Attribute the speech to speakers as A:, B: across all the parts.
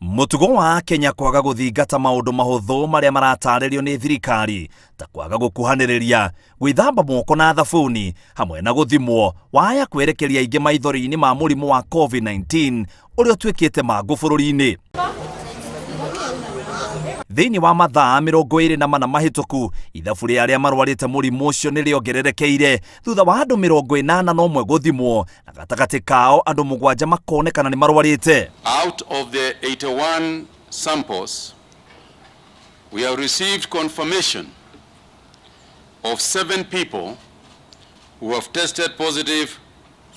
A: Mutugo wa Akenya kwaga guthingata maundu mahuthu maria maratarerio ni thirikari ta kwaga gukuhaniriria gwithamba moko na thabuni hamwe na guthimwo waya kwerekeria ingi maithori-ini ma murimu wa COVID-19 uria twikite mangu bururi-ini. Thiini wa mathaa 24 mahituku ithabu ria aria marwarite murimu ucio ni riongererekeire thutha wa andu 81 guthimwo na gatagati kao andu 7 makonekana ni marwarite.
B: Out of the 81 samples, we have received confirmation of 7 people who have tested positive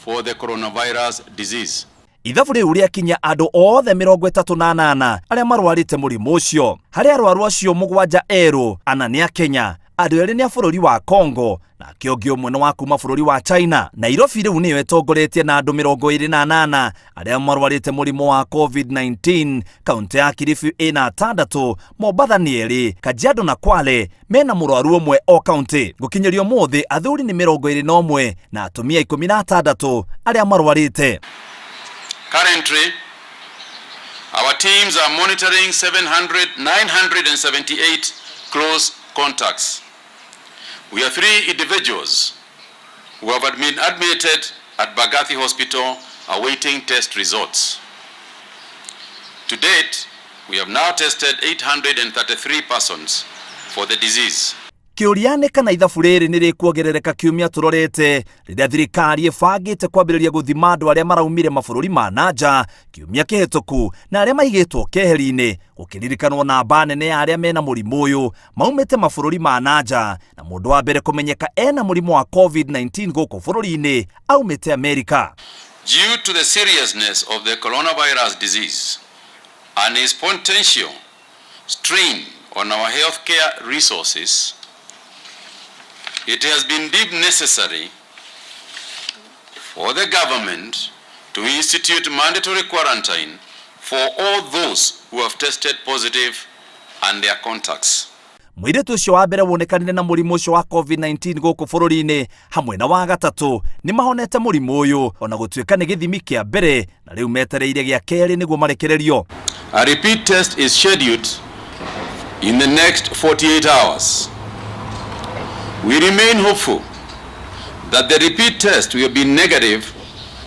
B: for the coronavirus disease.
A: Ithabu riu riakinya andu othe 38 aria marwarite murimu ucio. Hari arwaru acio 7 eru, ana ni Akenya, andu eri ni a bururi wa Congo na kiongi umwe ni wa kuma bururi wa China. Nairobi riu niyo etongoretie na andu 28 aria marwarite murimu wa COVID-19. Kaunti ya Kilifi ina 6, Mombasa ni 2, Kajiado na Kwale mena murwaru umwe o kaunti. Gukinyirio muthi athuri ni 21 na atumia 16 aria marwarite.
B: Currently, our teams are monitoring 978 close contacts. We have 3 individuals who have been admitted at Magathike Hospital awaiting test results. To date, we have now tested 833 persons for the disease.
A: Kiuriane kana ithabu riri ni rikuongerereka kiumia turorete riria thirikari ibangite kwambiriria guthima andu aria maraumire mabururi ma nanja kiumia kihituku na aria maigitwo keheri-ini gukiririkanwo namba nene ya aria mena murimu uyu maumite mabururi ma nanja na mundu wa mbere kumenyeka ena murimu wa COVID-19 guku bururi-ini aumite America.
B: Due to the seriousness of the coronavirus disease and its potential strain on our healthcare resources, it has been deemed necessary for the government to institute mandatory quarantine for all those who have tested positive and their contacts.
A: Mwiretu ucio wa mbere wonekanire na murimu ucio wa COVID-19 guku bururi-ini hamwe na wa gatatu ni mahonete murimu uyu ona gutuika ni githimi kia mbere na riu metereire gia keri niguo marekererio.
B: A repeat test is scheduled in the next 48 hours. We remain hopeful that the repeat test will be negative,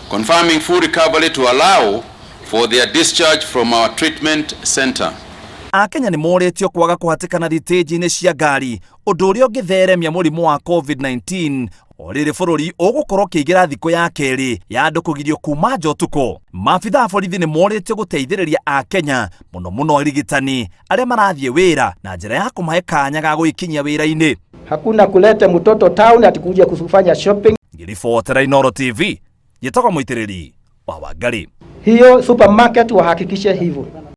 B: confirming full recovery to allow for their discharge from our treatment center.
A: Akenya ni moretio kwaga kuhatikana thitĩnji-inĩ cia ngari undu uria ungitheremia murimu wa COVID-19 oriri bururi ugukorwo kiigira thiko ya keri ya andu kugirio kuma njotuko. Maabitha borithi ni moretio guteithĩrĩria Akenya muno arigitani aria marathie wira na njira ya kumahe kanya ga gwikinyia wira-ini.
C: Hakuna kuleta mtoto town atikuja kufanya shopping.
A: Ngiribotera Inooro TV, yetagwo muitiriri wa Wangari.
C: Hiyo supermarket wahakikishe hivyo.